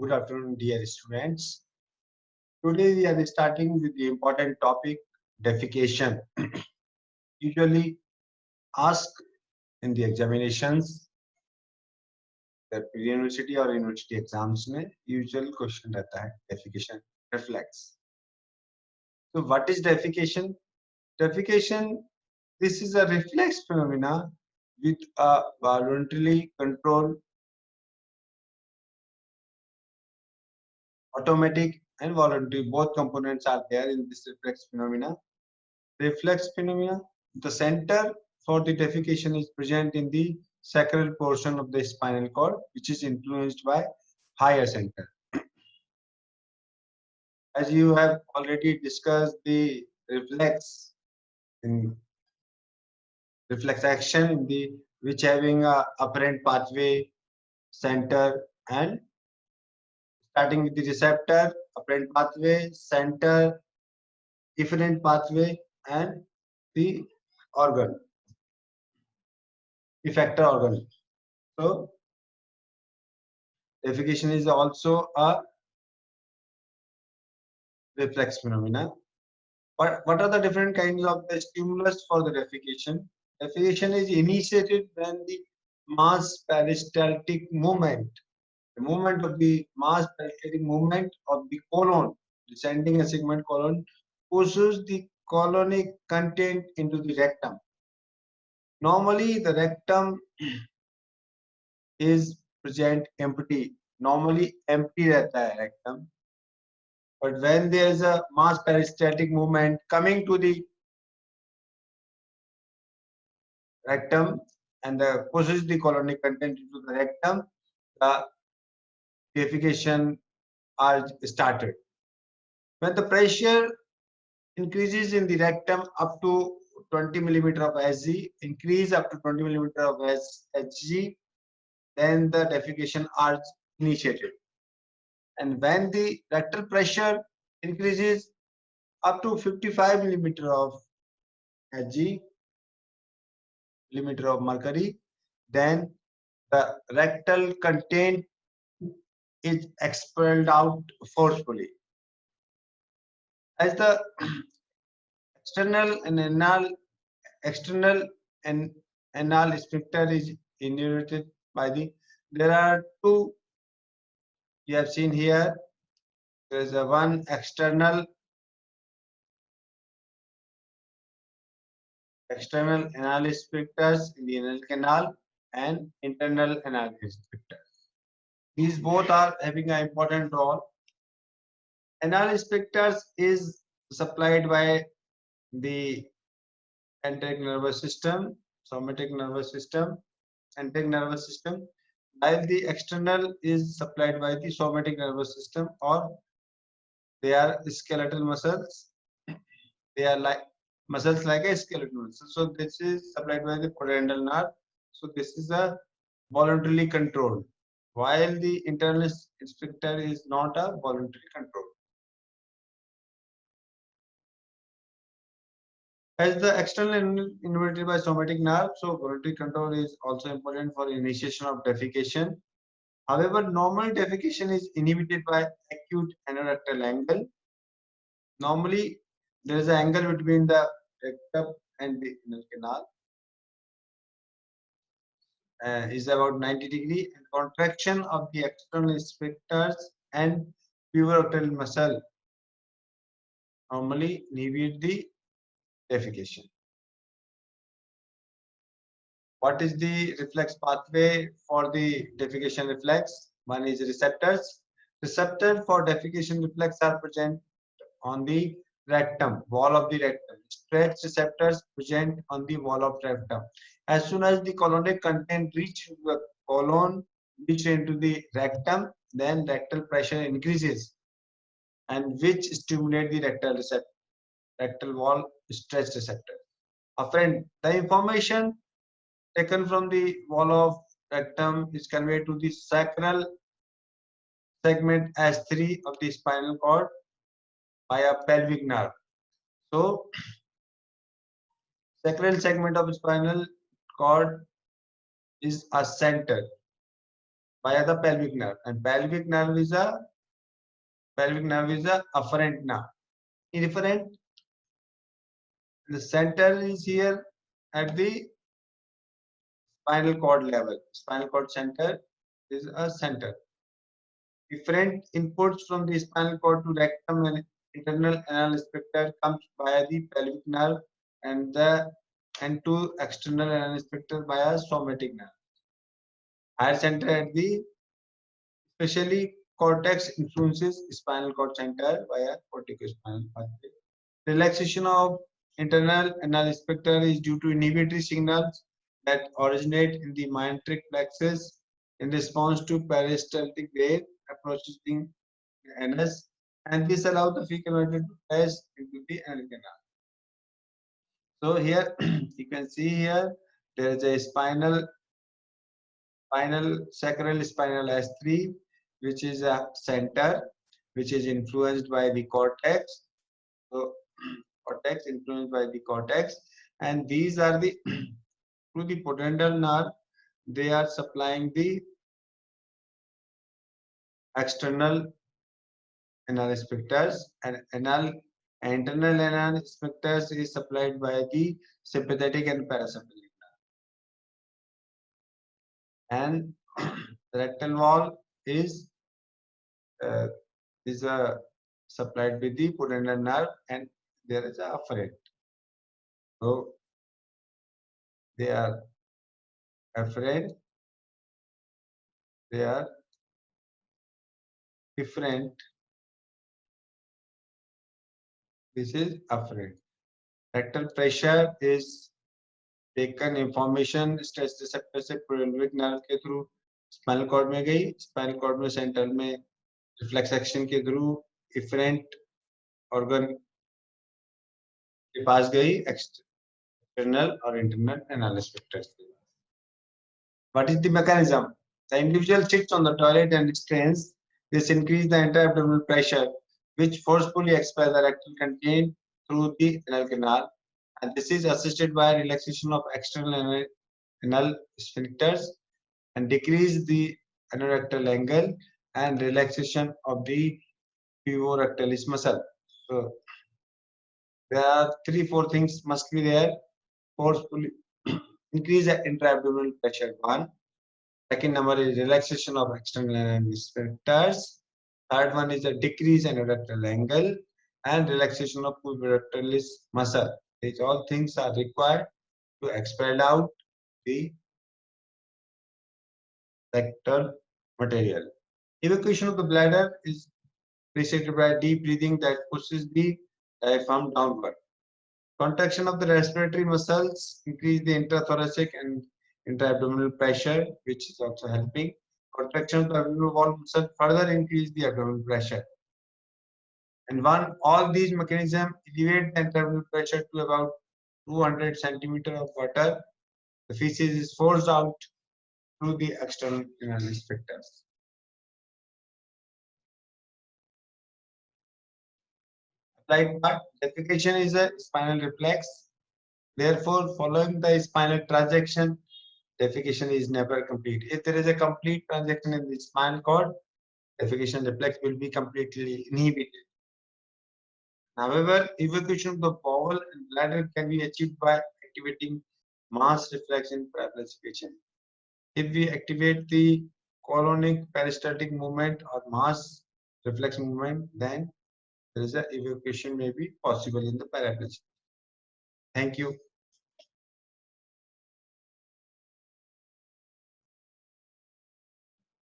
Good afternoon, dear students. Today we are starting with the important topic defecation. Usually asked in the examinations, the pre-university और university exams में usual question रहता है defecation reflex. So what is defecation? Defecation, this is a reflex phenomena with a voluntarily controlled automatic and voluntary both components are there in this reflex phenomena. Reflex phenomena, the center for the defecation is present in the sacral portion of the spinal cord, which is influenced by higher center. As you have already discussed the in reflex action in the which having a apparent pathway, center, and starting with the receptor, apparent pathway, center, efferent pathway, and the organ, effector organ. So defecation is also a reflex phenomena. What are the different kinds of the stimulus for the defecation? Defecation is initiated when the mass peristaltic movement, the movement of the mass peristaltic movement of the colon, descending a segment colon, pushes the colonic content into the rectum. Normally, the rectum is present empty. Normally, empty रहता है rectum. But when there is a mass peristaltic movement coming to the rectum and pushes the colonic content into the rectum, the defecation are started. When the pressure increases in the rectum up to 20 millimeter of Hg, increase up to 20 millimeter of Hg, then the defecation are initiated. And when the rectal pressure increases up to 55 millimeter of Hg, millimeter of mercury, then the rectal content is expelled out forcefully. As the external and anal sphincter is innervated by the, there are two you have seen here. There is a one external anal sphincters in the anal canal and internal anal sphincters. These both are having an important role. Anal sphincters is supplied by the enteric nervous system, somatic nervous system, enteric nervous system, while the external is supplied by the somatic nervous system, or they are skeletal muscles. They are like muscles like a skeletal muscle. So this is supplied by the pudendal nerve. So this is a voluntarily controlled, while the internal sphincter is not a voluntary control. As the external innervated by somatic nerve, so voluntary control is also important for initiation of defecation. However, normal defecation is inhibited by acute anorectal angle. Normally, there is an angle between the rectum and the anal canal is about 90 degree, and contraction of the external sphincters and puberoctal muscle normally inhibit the defecation. What is the reflex pathway for the defecation reflex? One is receptors. Receptors for defecation reflex are present on the rectum, wall of the rectum. Stretch receptors present on the wall of rectum. As soon as the colonic content reach into the colon, reach into the rectum, then rectal pressure increases, and which stimulate the rectal wall stretch receptor. Friend, the information taken from the wall of rectum is conveyed to the sacral segment S3 of the spinal cord by a pelvic nerve. So, sacral segment of spinal cord is a center. via the pelvic nerve, and pelvic nerve is a afferent nerve. Efferent, the center is here at the spinal cord level. Spinal cord center is a center. Different inputs from the spinal cord to rectum and internal anal sphincter comes via the pelvic nerve and to external anal sphincter via somatic nerve. Higher center at the especially cortex influences spinal cord center via corticospinal pathway. Relaxation of internal anal sphincter is due to inhibitory signals that originate in the myenteric plexus in response to peristaltic wave approaching the anus, and this allows the fecal matter to pass into the anal canal. So here you can see here there is a sacral spinal S3, which is a center which is influenced by the cortex. So cortex influenced by the cortex, and these are the through the pudendal nerve they are supplying the external anal sphincters, and internal anal sphincters is supplied by the sympathetic and parasympathetic nerve, and the rectal wall uh, is supplied with the pudendal nerve, and there is a afferent. So they are afferent, they are different. This is afferent. Rectal pressure is taken information stress receptor से pelvic nerve के through spinal cord में गई, spinal cord में centre में reflex action के through efferent organ के पास गई external और इंटरनल एनाल स्पेक्ट्रस के पास. What is the mechanism? The individual sits on the toilet and strains. This increases the intra-abdominal pressure, which forcefully expels the rectal content through the anal canal, and this is assisted by relaxation of external anal sphincters and decrease the anorectal angle and relaxation of the pivorectalis muscle. So there are 3-4 things must be there. Forcefully increase the intra-abdominal pressure. One. Second number is relaxation of external anal sphincters. Third one is a decrease in anorectal angle and relaxation of pivorectalis muscle. These all things are required to expel out the rectal material. Evacuation of the bladder is preceded by deep breathing that pushes the diaphragm downward. Contraction of the respiratory muscles increase the intrathoracic and intra-abdominal pressure, which is also helping. Contraction of the abdominal wall muscle further increase the abdominal pressure. And all these mechanisms elevate the intra-abdominal pressure to about 200 centimeters of water. The feces is forced out through the external anal sphincters. Applied part. Defecation is a spinal reflex. Therefore, following the spinal transaction, defecation is never complete. If there is a complete transaction in the spinal cord, defecation reflex will be completely inhibited. However, evacuation of the bowel and bladder can be achieved by activating mass reflex in paraplegic patient. If we activate the colonic peristaltic movement or mass reflex movement, then there is a evacuation may be possible in the paraplegic. Thank you.